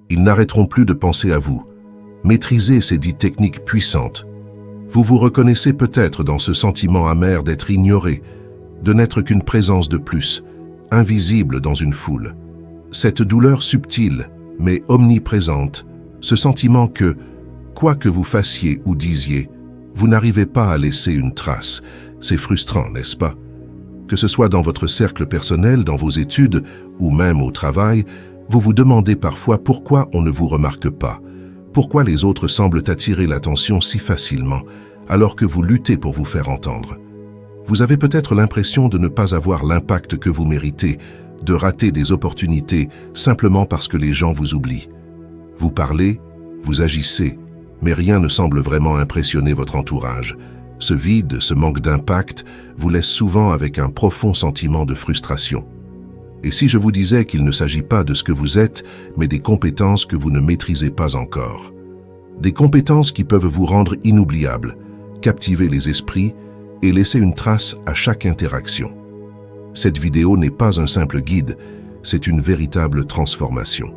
Ils n'arrêteront plus de penser à vous. Maîtrisez ces 10 techniques puissantes. Vous vous reconnaissez peut-être dans ce sentiment amer d'être ignoré, de n'être qu'une présence de plus, invisible dans une foule. Cette douleur subtile, mais omniprésente, ce sentiment que, quoi que vous fassiez ou disiez, vous n'arrivez pas à laisser une trace. C'est frustrant, n'est-ce pas? Que ce soit dans votre cercle personnel, dans vos études ou même au travail, vous vous demandez parfois pourquoi on ne vous remarque pas, pourquoi les autres semblent attirer l'attention si facilement, alors que vous luttez pour vous faire entendre. Vous avez peut-être l'impression de ne pas avoir l'impact que vous méritez, de rater des opportunités simplement parce que les gens vous oublient. Vous parlez, vous agissez, mais rien ne semble vraiment impressionner votre entourage. Ce vide, ce manque d'impact, vous laisse souvent avec un profond sentiment de frustration. Et si je vous disais qu'il ne s'agit pas de ce que vous êtes, mais des compétences que vous ne maîtrisez pas encore? Des compétences qui peuvent vous rendre inoubliables, captiver les esprits et laisser une trace à chaque interaction. Cette vidéo n'est pas un simple guide, c'est une véritable transformation.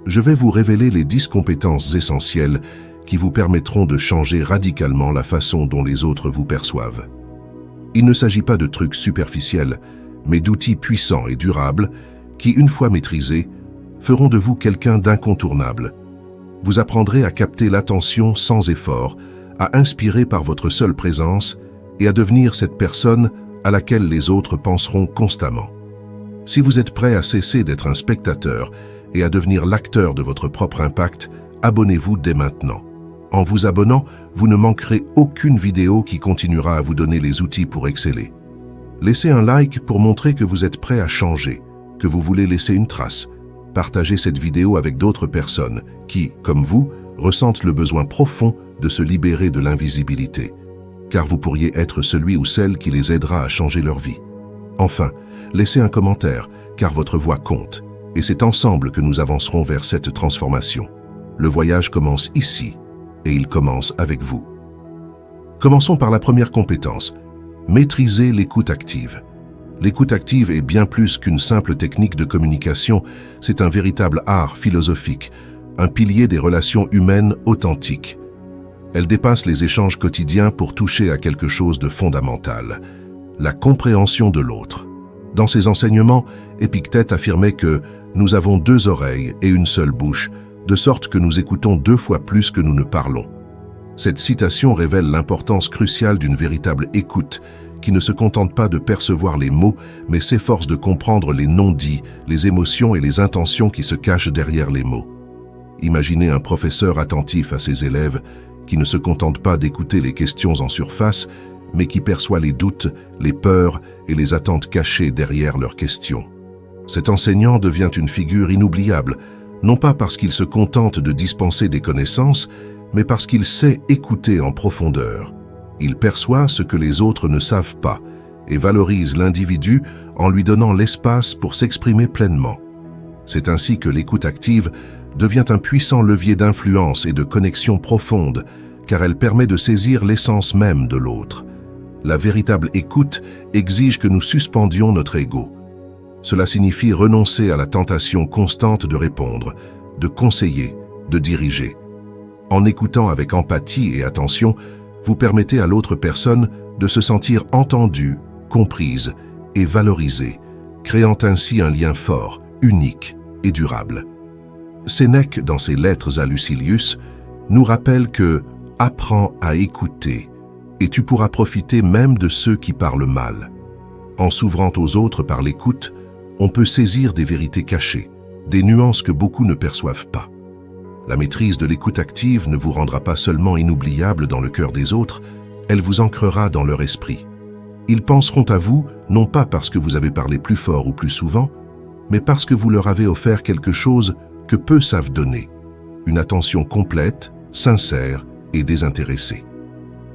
Je vais vous révéler les 10 compétences essentielles qui vous permettront de changer radicalement la façon dont les autres vous perçoivent. Il ne s'agit pas de trucs superficiels, mais d'outils puissants et durables qui, une fois maîtrisés, feront de vous quelqu'un d'incontournable. Vous apprendrez à capter l'attention sans effort, à inspirer par votre seule présence et à devenir cette personne à laquelle les autres penseront constamment. Si vous êtes prêt à cesser d'être un spectateur et à devenir l'acteur de votre propre impact, abonnez-vous dès maintenant. En vous abonnant, vous ne manquerez aucune vidéo qui continuera à vous donner les outils pour exceller. Laissez un like pour montrer que vous êtes prêt à changer, que vous voulez laisser une trace. Partagez cette vidéo avec d'autres personnes qui, comme vous, ressentent le besoin profond de se libérer de l'invisibilité, car vous pourriez être celui ou celle qui les aidera à changer leur vie. Enfin, laissez un commentaire, car votre voix compte, et c'est ensemble que nous avancerons vers cette transformation. Le voyage commence ici, et il commence avec vous. Commençons par la première compétence. Maîtriser l'écoute active. L'écoute active est bien plus qu'une simple technique de communication, c'est un véritable art philosophique, un pilier des relations humaines authentiques. Elle dépasse les échanges quotidiens pour toucher à quelque chose de fondamental, la compréhension de l'autre. Dans ses enseignements, Épictète affirmait que nous avons 2 oreilles et une seule bouche, de sorte que nous écoutons 2 fois plus que nous ne parlons. Cette citation révèle l'importance cruciale d'une véritable écoute, qui ne se contente pas de percevoir les mots, mais s'efforce de comprendre les non-dits, les émotions et les intentions qui se cachent derrière les mots. Imaginez un professeur attentif à ses élèves, qui ne se contente pas d'écouter les questions en surface, mais qui perçoit les doutes, les peurs et les attentes cachées derrière leurs questions. Cet enseignant devient une figure inoubliable, non pas parce qu'il se contente de dispenser des connaissances, mais parce qu'il sait écouter en profondeur. Il perçoit ce que les autres ne savent pas et valorise l'individu en lui donnant l'espace pour s'exprimer pleinement. C'est ainsi que l'écoute active devient un puissant levier d'influence et de connexion profonde, car elle permet de saisir l'essence même de l'autre. La véritable écoute exige que nous suspendions notre ego. Cela signifie renoncer à la tentation constante de répondre, de conseiller, de diriger. En écoutant avec empathie et attention, vous permettez à l'autre personne de se sentir entendue, comprise et valorisée, créant ainsi un lien fort, unique et durable. Sénèque, dans ses lettres à Lucilius, nous rappelle que « apprends à écouter et tu pourras profiter même de ceux qui parlent mal ». En s'ouvrant aux autres par l'écoute, on peut saisir des vérités cachées, des nuances que beaucoup ne perçoivent pas. La maîtrise de l'écoute active ne vous rendra pas seulement inoubliable dans le cœur des autres, elle vous ancrera dans leur esprit. Ils penseront à vous, non pas parce que vous avez parlé plus fort ou plus souvent, mais parce que vous leur avez offert quelque chose que peu savent donner, une attention complète, sincère et désintéressée.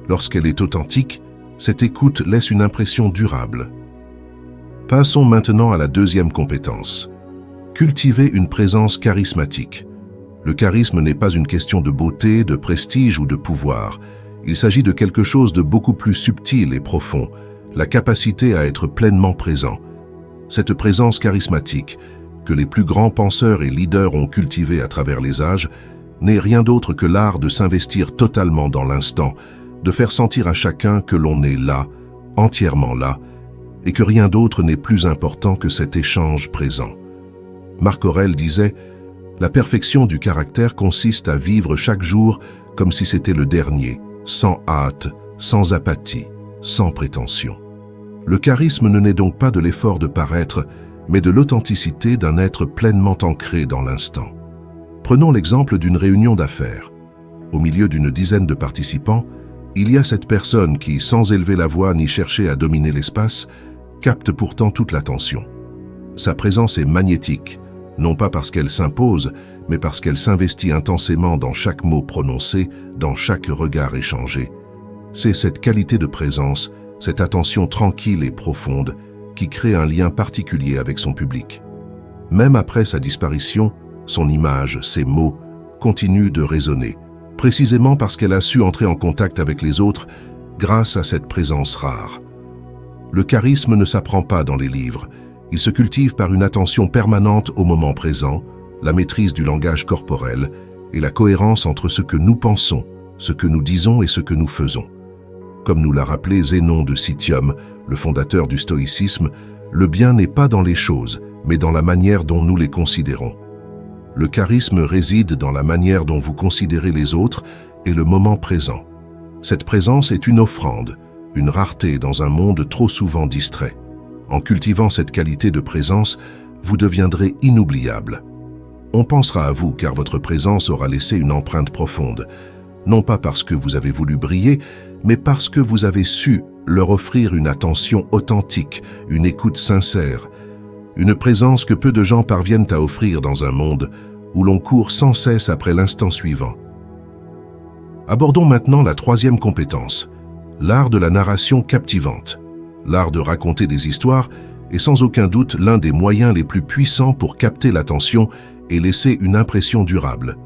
Lorsqu'elle est authentique, cette écoute laisse une impression durable. Passons maintenant à la deuxième compétence. Cultiver une présence charismatique. Le charisme n'est pas une question de beauté, de prestige ou de pouvoir. Il s'agit de quelque chose de beaucoup plus subtil et profond, la capacité à être pleinement présent. Cette présence charismatique, que les plus grands penseurs et leaders ont cultivé à travers les âges n'est rien d'autre que l'art de s'investir totalement dans l'instant, de faire sentir à chacun que l'on est là, entièrement là, et que rien d'autre n'est plus important que cet échange présent. Marc Aurèle disait « La perfection du caractère consiste à vivre chaque jour comme si c'était le dernier, sans hâte, sans apathie, sans prétention. » Le charisme ne naît donc pas de l'effort de paraître, mais de l'authenticité d'un être pleinement ancré dans l'instant. Prenons l'exemple d'une réunion d'affaires. Au milieu d'une dizaine de participants, il y a cette personne qui, sans élever la voix ni chercher à dominer l'espace, capte pourtant toute l'attention. Sa présence est magnétique, non pas parce qu'elle s'impose, mais parce qu'elle s'investit intensément dans chaque mot prononcé, dans chaque regard échangé. C'est cette qualité de présence, cette attention tranquille et profonde, qui crée un lien particulier avec son public. Même après sa disparition, son image, ses mots, continuent de résonner, précisément parce qu'elle a su entrer en contact avec les autres grâce à cette présence rare. Le charisme ne s'apprend pas dans les livres, il se cultive par une attention permanente au moment présent, la maîtrise du langage corporel et la cohérence entre ce que nous pensons, ce que nous disons et ce que nous faisons. Comme nous l'a rappelé Zénon de Citium, le fondateur du stoïcisme, le bien n'est pas dans les choses, mais dans la manière dont nous les considérons. Le charisme réside dans la manière dont vous considérez les autres et le moment présent. Cette présence est une offrande, une rareté dans un monde trop souvent distrait. En cultivant cette qualité de présence, vous deviendrez inoubliable. On pensera à vous car votre présence aura laissé une empreinte profonde, non pas parce que vous avez voulu briller, mais parce que vous avez su leur offrir une attention authentique, une écoute sincère, une présence que peu de gens parviennent à offrir dans un monde où l'on court sans cesse après l'instant suivant. Abordons maintenant la troisième compétence, l'art de la narration captivante. L'art de raconter des histoires est sans aucun doute l'un des moyens les plus puissants pour capter l'attention et laisser une impression durable.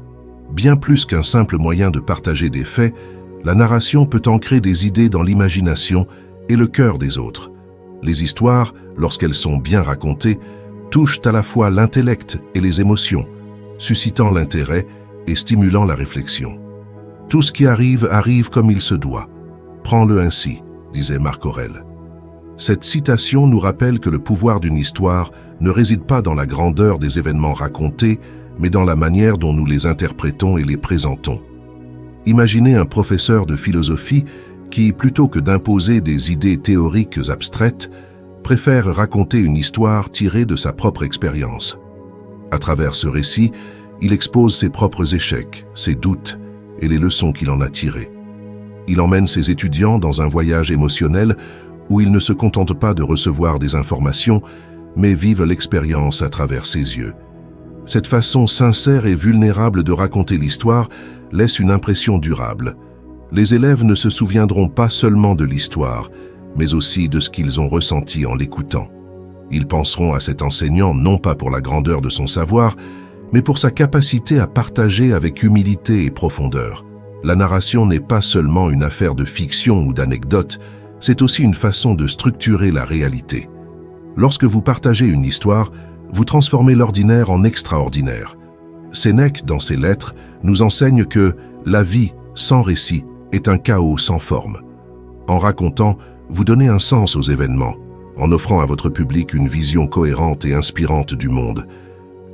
Bien plus qu'un simple moyen de partager des faits, la narration peut ancrer des idées dans l'imagination et le cœur des autres. Les histoires, lorsqu'elles sont bien racontées, touchent à la fois l'intellect et les émotions, suscitant l'intérêt et stimulant la réflexion. Tout ce qui arrive, arrive comme il se doit. Prends-le ainsi, disait Marc Aurèle. Cette citation nous rappelle que le pouvoir d'une histoire ne réside pas dans la grandeur des événements racontés, mais dans la manière dont nous les interprétons et les présentons. Imaginez un professeur de philosophie qui, plutôt que d'imposer des idées théoriques abstraites, préfère raconter une histoire tirée de sa propre expérience. À travers ce récit, il expose ses propres échecs, ses doutes et les leçons qu'il en a tirées. Il emmène ses étudiants dans un voyage émotionnel où ils ne se contentent pas de recevoir des informations, mais vivent l'expérience à travers ses yeux. Cette façon sincère et vulnérable de raconter l'histoire laisse une impression durable. Les élèves ne se souviendront pas seulement de l'histoire, mais aussi de ce qu'ils ont ressenti en l'écoutant. Ils penseront à cet enseignant non pas pour la grandeur de son savoir, mais pour sa capacité à partager avec humilité et profondeur. La narration n'est pas seulement une affaire de fiction ou d'anecdote, c'est aussi une façon de structurer la réalité. Lorsque vous partagez une histoire, vous transformez l'ordinaire en extraordinaire. Sénèque, dans ses lettres, nous enseigne que la vie sans récit est un chaos sans forme. En racontant, vous donnez un sens aux événements, en offrant à votre public une vision cohérente et inspirante du monde.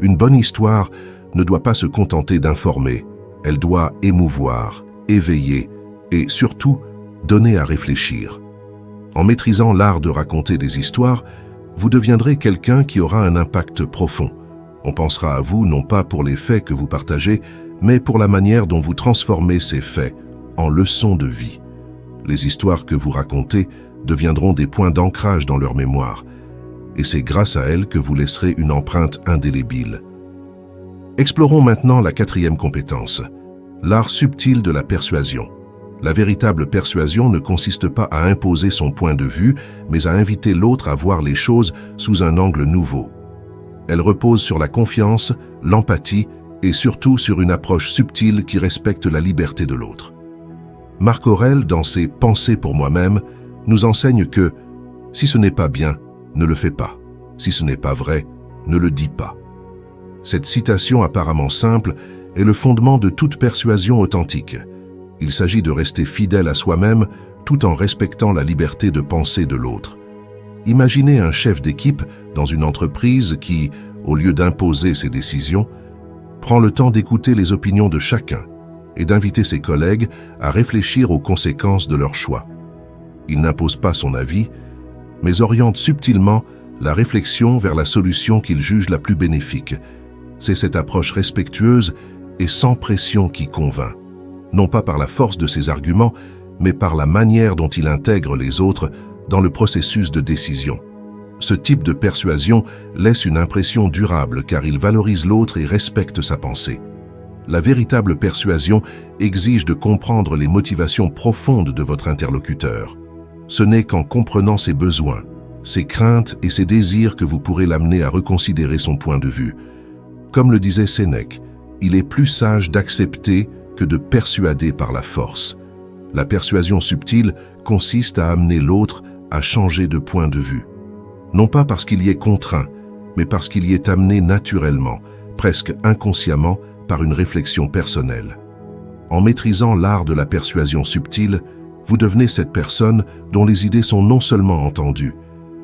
Une bonne histoire ne doit pas se contenter d'informer, elle doit émouvoir, éveiller et surtout donner à réfléchir. En maîtrisant l'art de raconter des histoires, vous deviendrez quelqu'un qui aura un impact profond. On pensera à vous non pas pour les faits que vous partagez, mais pour la manière dont vous transformez ces faits en leçons de vie. Les histoires que vous racontez deviendront des points d'ancrage dans leur mémoire, et c'est grâce à elles que vous laisserez une empreinte indélébile. Explorons maintenant la quatrième compétence, l'art subtil de la persuasion. La véritable persuasion ne consiste pas à imposer son point de vue, mais à inviter l'autre à voir les choses sous un angle nouveau. Elle repose sur la confiance, l'empathie et surtout sur une approche subtile qui respecte la liberté de l'autre. Marc Aurèle, dans ses « Pensées pour moi-même », nous enseigne que « si ce n'est pas bien, ne le fais pas. Si ce n'est pas vrai, ne le dis pas. » Cette citation apparemment simple est le fondement de toute persuasion authentique. Il s'agit de rester fidèle à soi-même tout en respectant la liberté de penser de l'autre. Imaginez un chef d'équipe dans une entreprise qui, au lieu d'imposer ses décisions, prend le temps d'écouter les opinions de chacun et d'inviter ses collègues à réfléchir aux conséquences de leurs choix. Il n'impose pas son avis, mais oriente subtilement la réflexion vers la solution qu'il juge la plus bénéfique. C'est cette approche respectueuse et sans pression qui convainc, non pas par la force de ses arguments, mais par la manière dont il intègre les autres dans le processus de décision. Ce type de persuasion laisse une impression durable car il valorise l'autre et respecte sa pensée. La véritable persuasion exige de comprendre les motivations profondes de votre interlocuteur. Ce n'est qu'en comprenant ses besoins, ses craintes et ses désirs que vous pourrez l'amener à reconsidérer son point de vue. Comme le disait Sénèque, il est plus sage d'accepter que de persuader par la force. La persuasion subtile consiste à amener l'autre à changer de point de vue. Non pas parce qu'il y est contraint, mais parce qu'il y est amené naturellement, presque inconsciemment, par une réflexion personnelle. En maîtrisant l'art de la persuasion subtile, vous devenez cette personne dont les idées sont non seulement entendues,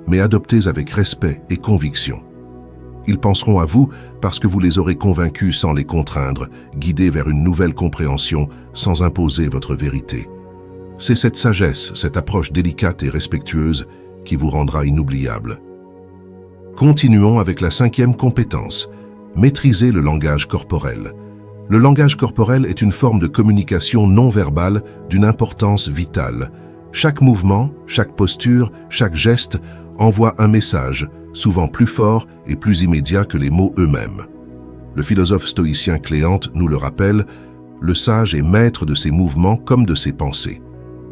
mais adoptées avec respect et conviction. Ils penseront à vous parce que vous les aurez convaincus sans les contraindre, guidés vers une nouvelle compréhension sans imposer votre vérité. C'est cette sagesse, cette approche délicate et respectueuse qui vous rendra inoubliable. Continuons avec la 5e compétence, maîtriser le langage corporel. Le langage corporel est une forme de communication non verbale d'une importance vitale. Chaque mouvement, chaque posture, chaque geste envoie un message, souvent plus fort et plus immédiat que les mots eux-mêmes. Le philosophe stoïcien Cléante nous le rappelle, le sage est maître de ses mouvements comme de ses pensées.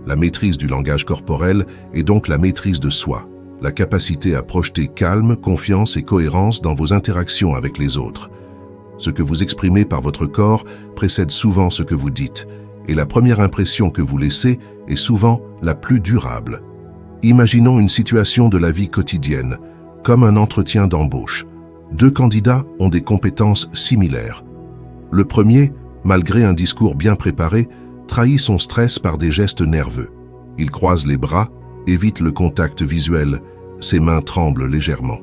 La maîtrise du langage corporel est donc la maîtrise de soi, la capacité à projeter calme, confiance et cohérence dans vos interactions avec les autres. Ce que vous exprimez par votre corps précède souvent ce que vous dites, et la première impression que vous laissez est souvent la plus durable. Imaginons une situation de la vie quotidienne, comme un entretien d'embauche. 2 candidats ont des compétences similaires. Le premier, malgré un discours bien préparé, trahit son stress par des gestes nerveux. Il croise les bras, évite le contact visuel, ses mains tremblent légèrement.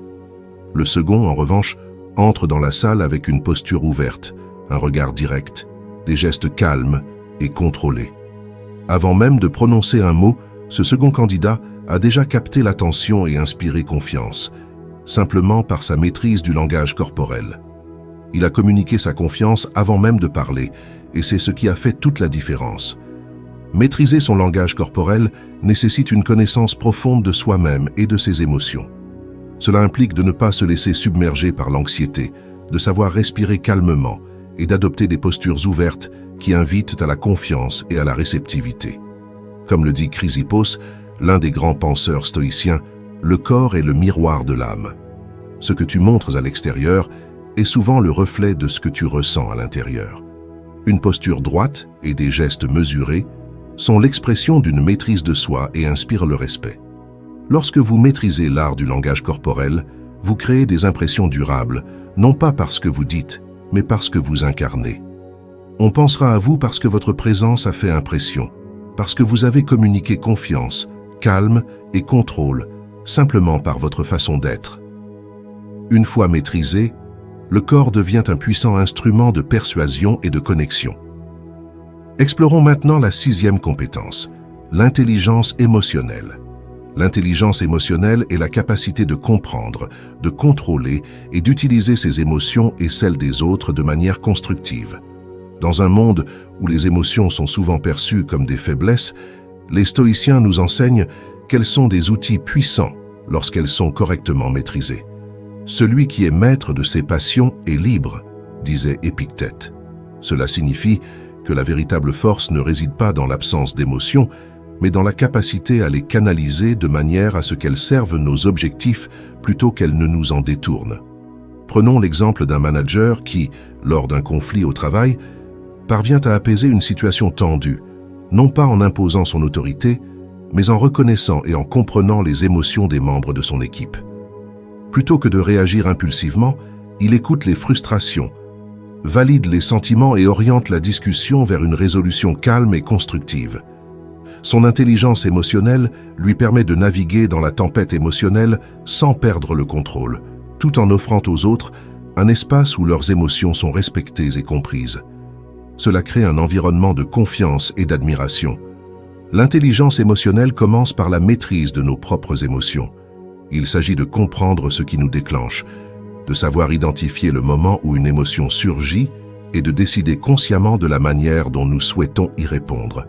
Le second, en revanche, entre dans la salle avec une posture ouverte, un regard direct, des gestes calmes et contrôlés. Avant même de prononcer un mot, ce second candidat a déjà capté l'attention et inspiré confiance, simplement par sa maîtrise du langage corporel. Il a communiqué sa confiance avant même de parler, et c'est ce qui a fait toute la différence. Maîtriser son langage corporel nécessite une connaissance profonde de soi-même et de ses émotions. Cela implique de ne pas se laisser submerger par l'anxiété, de savoir respirer calmement et d'adopter des postures ouvertes qui invitent à la confiance et à la réceptivité. Comme le dit Chrysippos, l'un des grands penseurs stoïciens, le corps est le miroir de l'âme. Ce que tu montres à l'extérieur est souvent le reflet de ce que tu ressens à l'intérieur. Une posture droite et des gestes mesurés sont l'expression d'une maîtrise de soi et inspirent le respect. Lorsque vous maîtrisez l'art du langage corporel, vous créez des impressions durables, non pas parce que vous dites, mais parce que vous incarnez. On pensera à vous parce que votre présence a fait impression, parce que vous avez communiqué confiance, calme et contrôle, simplement par votre façon d'être. Une fois maîtrisé, le corps devient un puissant instrument de persuasion et de connexion. Explorons maintenant la 6e compétence, l'intelligence émotionnelle. L'intelligence émotionnelle est la capacité de comprendre, de contrôler et d'utiliser ses émotions et celles des autres de manière constructive. Dans un monde où les émotions sont souvent perçues comme des faiblesses, les stoïciens nous enseignent qu'elles sont des outils puissants lorsqu'elles sont correctement maîtrisées. Celui qui est maître de ses passions est libre, disait Épictète. Cela signifie que la véritable force ne réside pas dans l'absence d'émotions, mais dans la capacité à les canaliser de manière à ce qu'elles servent nos objectifs plutôt qu'elles ne nous en détournent. Prenons l'exemple d'un manager qui, lors d'un conflit au travail, parvient à apaiser une situation tendue, non pas en imposant son autorité, mais en reconnaissant et en comprenant les émotions des membres de son équipe. Plutôt que de réagir impulsivement, Il écoute les frustrations, valide les sentiments et oriente la discussion vers une résolution calme et constructive. Son intelligence émotionnelle lui permet de naviguer dans la tempête émotionnelle sans perdre le contrôle, tout en offrant aux autres un espace où leurs émotions sont respectées et comprises. Cela crée un environnement de confiance et d'admiration. L'intelligence émotionnelle commence par la maîtrise de nos propres émotions. Il s'agit de comprendre ce qui nous déclenche, de savoir identifier le moment où une émotion surgit et de décider consciemment de la manière dont nous souhaitons y répondre.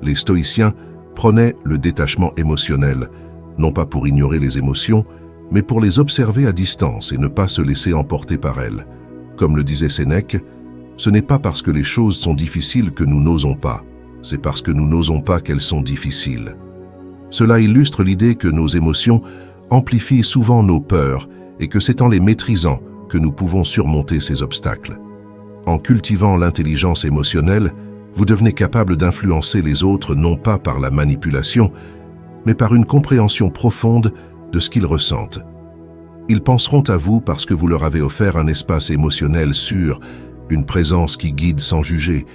Les stoïciens prenaient le détachement émotionnel, non pas pour ignorer les émotions, mais pour les observer à distance et ne pas se laisser emporter par elles. Comme le disait Sénèque, ce n'est pas parce que les choses sont difficiles que nous n'osons pas, c'est parce que nous n'osons pas qu'elles sont difficiles. Cela illustre l'idée que nos émotions amplifient souvent nos peurs et que c'est en les maîtrisant que nous pouvons surmonter ces obstacles. En cultivant l'intelligence émotionnelle, vous devenez capable d'influencer les autres non pas par la manipulation, mais par une compréhension profonde de ce qu'ils ressentent. Ils penseront à vous parce que vous leur avez offert un espace émotionnel sûr, une présence qui guide sans juger,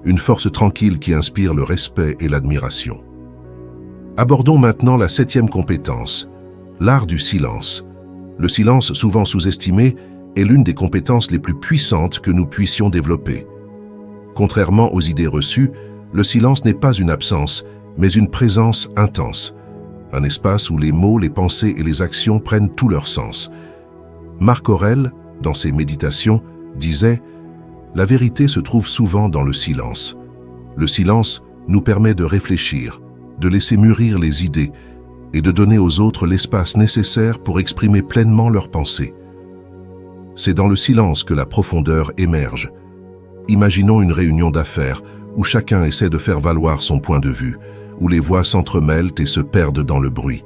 une force tranquille qui inspire le respect et l'admiration. Abordons maintenant la 7e compétence, l'art du silence. Le silence, souvent sous-estimé, est l'une des compétences les plus puissantes que nous puissions développer. Contrairement aux idées reçues, le silence n'est pas une absence, mais une présence intense. Un espace où les mots, les pensées et les actions prennent tout leur sens. Marc Aurèle, dans ses méditations, disait « La vérité se trouve souvent dans le silence. Le silence nous permet de réfléchir, de laisser mûrir les idées et de donner aux autres l'espace nécessaire pour exprimer pleinement leurs pensées. C'est dans le silence que la profondeur émerge. Imaginons une réunion d'affaires où chacun essaie de faire valoir son point de vue, où les voix s'entremêlent et se perdent dans le bruit.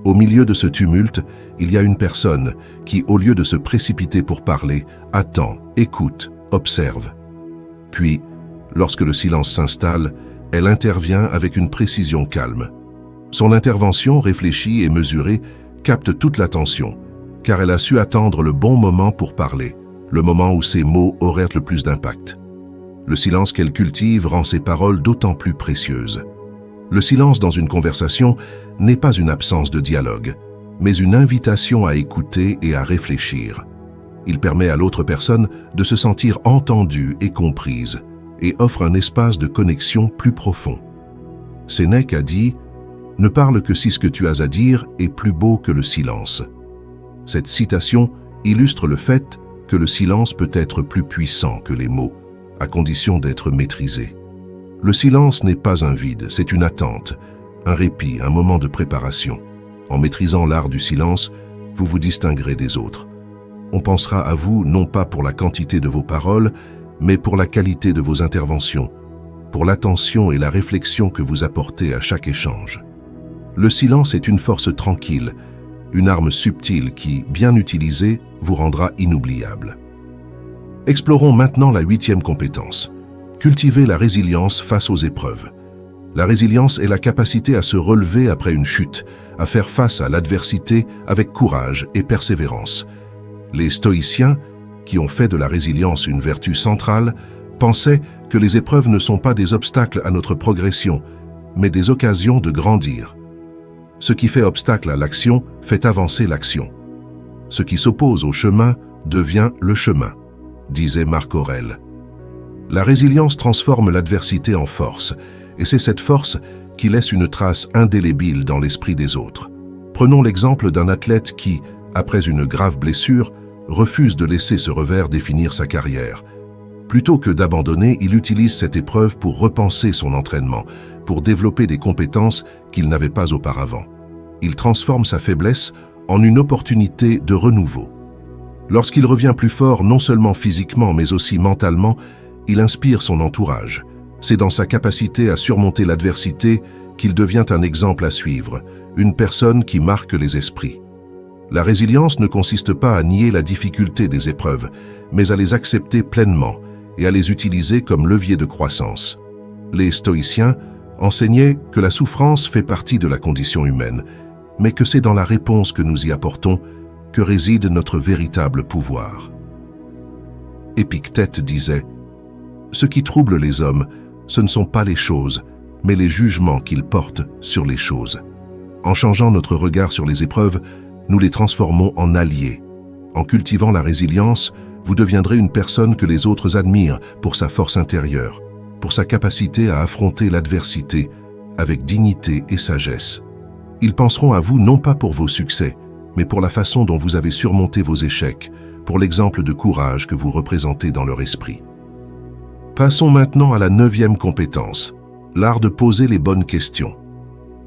Au milieu de ce tumulte, il y a une personne qui, au lieu de se précipiter pour parler, attend, écoute, observe. Puis, lorsque le silence s'installe, elle intervient avec une précision calme. Son intervention, réfléchie et mesurée, capte toute l'attention, car elle a su attendre le bon moment pour parler, le moment où ses mots auraient le plus d'impact. Le silence qu'elle cultive rend ses paroles d'autant plus précieuses. Le silence dans une conversation n'est pas une absence de dialogue, mais une invitation à écouter et à réfléchir. Il permet à l'autre personne de se sentir entendue et comprise, et offre un espace de connexion plus profond. Sénèque a dit « Ne parle que si ce que tu as à dire est plus beau que le silence ». Cette citation illustre le fait que le silence peut être plus puissant que les mots, à condition d'être maîtrisé. Le silence n'est pas un vide, c'est une attente, un répit, un moment de préparation. En maîtrisant l'art du silence, vous vous distinguerez des autres. On pensera à vous non pas pour la quantité de vos paroles, mais pour la qualité de vos interventions, pour l'attention et la réflexion que vous apportez à chaque échange. Le silence est une force tranquille, une arme subtile qui, bien utilisée, vous rendra inoubliable. Explorons maintenant la 8e compétence. Cultiver la résilience face aux épreuves. La résilience est la capacité à se relever après une chute, à faire face à l'adversité avec courage et persévérance. Les stoïciens, qui ont fait de la résilience une vertu centrale, pensaient que les épreuves ne sont pas des obstacles à notre progression, mais des occasions de grandir. Ce qui fait obstacle à l'action fait avancer l'action. Ce qui s'oppose au chemin devient le chemin, disait Marc Aurèle. La résilience transforme l'adversité en force, et c'est cette force qui laisse une trace indélébile dans l'esprit des autres. Prenons l'exemple d'un athlète qui, après une grave blessure, refuse de laisser ce revers définir sa carrière. Plutôt que d'abandonner, il utilise cette épreuve pour repenser son entraînement, pour développer des compétences qu'il n'avait pas auparavant. Il transforme sa faiblesse en une opportunité de renouveau. Lorsqu'il revient plus fort, non seulement physiquement, mais aussi mentalement, il inspire son entourage. C'est dans sa capacité à surmonter l'adversité qu'il devient un exemple à suivre, une personne qui marque les esprits. La résilience ne consiste pas à nier la difficulté des épreuves, mais à les accepter pleinement et à les utiliser comme levier de croissance. Les stoïciens enseignaient que la souffrance fait partie de la condition humaine, mais que c'est dans la réponse que nous y apportons que réside notre véritable pouvoir. Épictète disait « Ce qui trouble les hommes, ce ne sont pas les choses, mais les jugements qu'ils portent sur les choses. En changeant notre regard sur les épreuves, nous les transformons en alliés. En cultivant la résilience, vous deviendrez une personne que les autres admirent pour sa force intérieure, pour sa capacité à affronter l'adversité avec dignité et sagesse. Ils penseront à vous non pas pour vos succès, mais pour la façon dont vous avez surmonté vos échecs, pour l'exemple de courage que vous représentez dans leur esprit. Passons maintenant à la 9e compétence, l'art de poser les bonnes questions.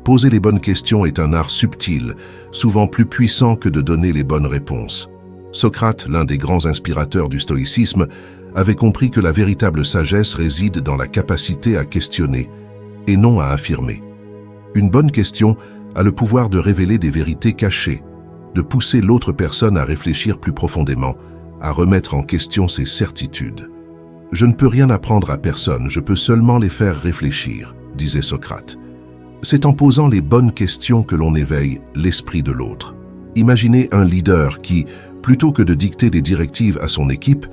Poser les bonnes questions est un art subtil, souvent plus puissant que de donner les bonnes réponses. Socrate, l'un des grands inspirateurs du stoïcisme, avait compris que la véritable sagesse réside dans la capacité à questionner et non à affirmer. Une bonne question a le pouvoir de révéler des vérités cachées, de pousser l'autre personne à réfléchir plus profondément, à remettre en question ses certitudes. « Je ne peux rien apprendre à personne, je peux seulement les faire réfléchir », disait Socrate. C'est en posant les bonnes questions que l'on éveille l'esprit de l'autre. Imaginez un leader qui, plutôt que de dicter des directives à son équipe,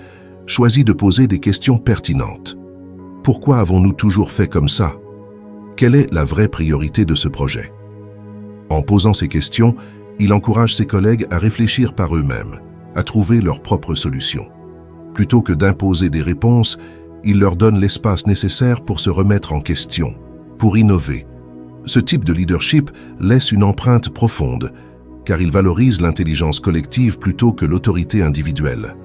choisit de poser des questions pertinentes. Pourquoi avons-nous toujours fait comme ça? Quelle est la vraie priorité de ce projet? En posant ces questions, il encourage ses collègues à réfléchir par eux-mêmes, à trouver leurs propres solutions. Plutôt que d'imposer des réponses, il leur donne l'espace nécessaire pour se remettre en question, pour innover. Ce type de leadership laisse une empreinte profonde, car il valorise l'intelligence collective plutôt que l'autorité individuelle.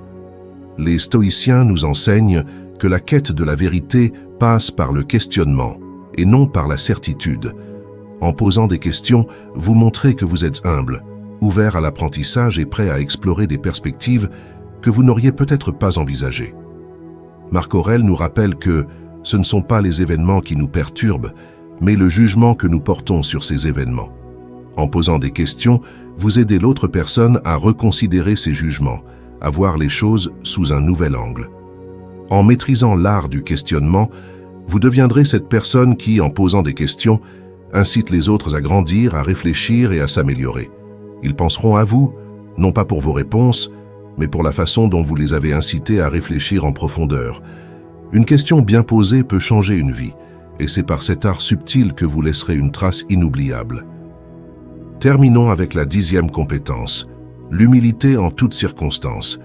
Les stoïciens nous enseignent que la quête de la vérité passe par le questionnement et non par la certitude. En posant des questions, vous montrez que vous êtes humble, ouvert à l'apprentissage et prêt à explorer des perspectives que vous n'auriez peut-être pas envisagées. Marc Aurèle nous rappelle que ce ne sont pas les événements qui nous perturbent, mais le jugement que nous portons sur ces événements. En posant des questions, vous aidez l'autre personne à reconsidérer ses jugements, à voir les choses sous un nouvel angle. En maîtrisant l'art du questionnement, vous deviendrez cette personne qui, en posant des questions, incite les autres à grandir, à réfléchir et à s'améliorer. Ils penseront à vous, non pas pour vos réponses, mais pour la façon dont vous les avez incités à réfléchir en profondeur. Une question bien posée peut changer une vie, et c'est par cet art subtil que vous laisserez une trace inoubliable. Terminons avec la 10e compétence, l'humilité en toutes circonstances.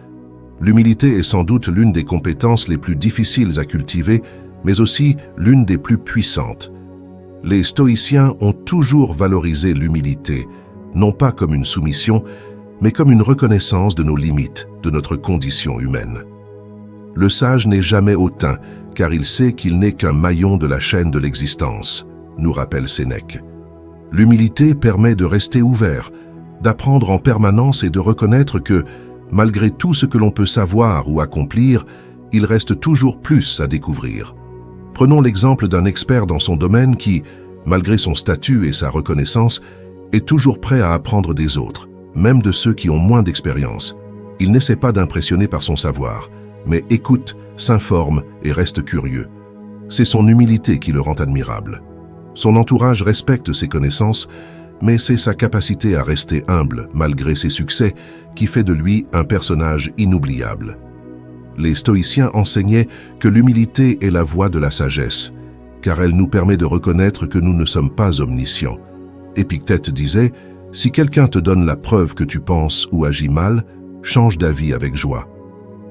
L'humilité est sans doute l'une des compétences les plus difficiles à cultiver, mais aussi l'une des plus puissantes. Les stoïciens ont toujours valorisé l'humilité, non pas comme une soumission, mais comme une reconnaissance de nos limites, de notre condition humaine. Le sage n'est jamais hautain, car il sait qu'il n'est qu'un maillon de la chaîne de l'existence, nous rappelle Sénèque. L'humilité permet de rester ouvert, d'apprendre en permanence et de reconnaître que, malgré tout ce que l'on peut savoir ou accomplir, il reste toujours plus à découvrir. Prenons l'exemple d'un expert dans son domaine qui, malgré son statut et sa reconnaissance, est toujours prêt à apprendre des autres, même de ceux qui ont moins d'expérience. Il n'essaie pas d'impressionner par son savoir, mais écoute, s'informe et reste curieux. C'est son humilité qui le rend admirable. Son entourage respecte ses connaissances, mais c'est sa capacité à rester humble malgré ses succès qui fait de lui un personnage inoubliable. Les stoïciens enseignaient que l'humilité est la voie de la sagesse, car elle nous permet de reconnaître que nous ne sommes pas omniscients. Épictète disait « Si quelqu'un te donne la preuve que tu penses ou agis mal, change d'avis avec joie. »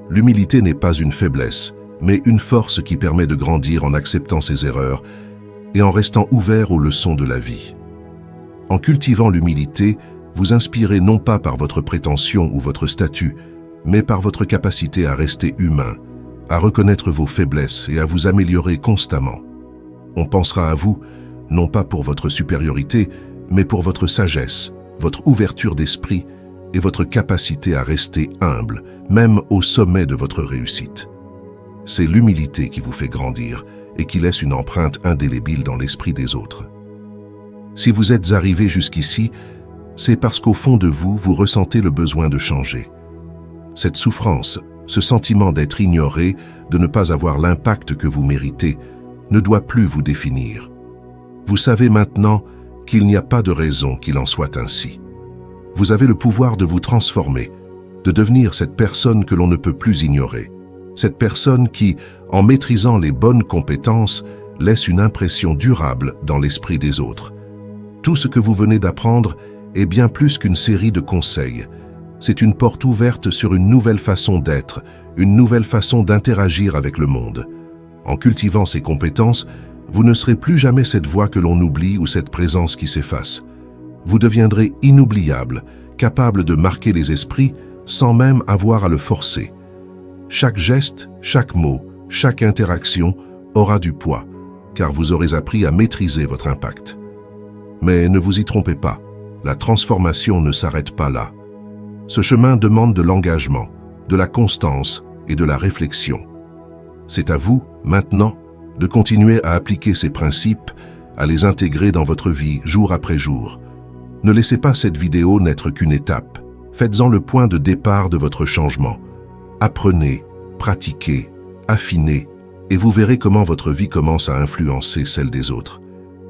L'humilité n'est pas une faiblesse, mais une force qui permet de grandir en acceptant ses erreurs et en restant ouvert aux leçons de la vie. En cultivant l'humilité, vous inspirez non pas par votre prétention ou votre statut, mais par votre capacité à rester humain, à reconnaître vos faiblesses et à vous améliorer constamment. On pensera à vous, non pas pour votre supériorité, mais pour votre sagesse, votre ouverture d'esprit et votre capacité à rester humble, même au sommet de votre réussite. C'est l'humilité qui vous fait grandir et qui laisse une empreinte indélébile dans l'esprit des autres. Si vous êtes arrivé jusqu'ici, c'est parce qu'au fond de vous, vous ressentez le besoin de changer. Cette souffrance, ce sentiment d'être ignoré, de ne pas avoir l'impact que vous méritez, ne doit plus vous définir. Vous savez maintenant qu'il n'y a pas de raison qu'il en soit ainsi. Vous avez le pouvoir de vous transformer, de devenir cette personne que l'on ne peut plus ignorer. Cette personne qui, en maîtrisant les bonnes compétences, laisse une impression durable dans l'esprit des autres. Tout ce que vous venez d'apprendre est bien plus qu'une série de conseils. C'est une porte ouverte sur une nouvelle façon d'être, une nouvelle façon d'interagir avec le monde. En cultivant ces compétences, vous ne serez plus jamais cette voix que l'on oublie ou cette présence qui s'efface. Vous deviendrez inoubliable, capable de marquer les esprits sans même avoir à le forcer. Chaque geste, chaque mot, chaque interaction aura du poids, car vous aurez appris à maîtriser votre impact. Mais ne vous y trompez pas, la transformation ne s'arrête pas là. Ce chemin demande de l'engagement, de la constance et de la réflexion. C'est à vous, maintenant, de continuer à appliquer ces principes, à les intégrer dans votre vie jour après jour. Ne laissez pas cette vidéo n'être qu'une étape. Faites-en le point de départ de votre changement. Apprenez, pratiquez, affinez, et vous verrez comment votre vie commence à influencer celle des autres.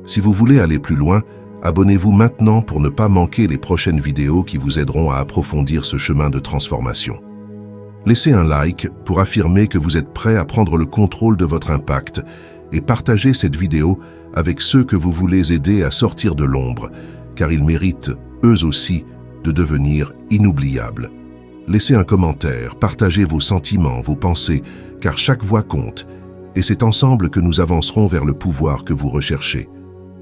Si vous voulez aller plus loin, abonnez-vous maintenant pour ne pas manquer les prochaines vidéos qui vous aideront à approfondir ce chemin de transformation. Laissez un like pour affirmer que vous êtes prêt à prendre le contrôle de votre impact et partagez cette vidéo avec ceux que vous voulez aider à sortir de l'ombre, car ils méritent, eux aussi, de devenir inoubliables. Laissez un commentaire, partagez vos sentiments, vos pensées, car chaque voix compte, et c'est ensemble que nous avancerons vers le pouvoir que vous recherchez.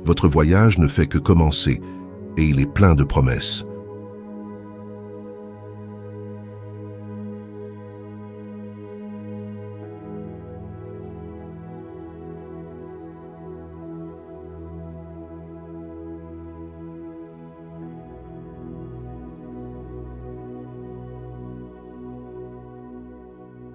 Votre voyage ne fait que commencer, et il est plein de promesses.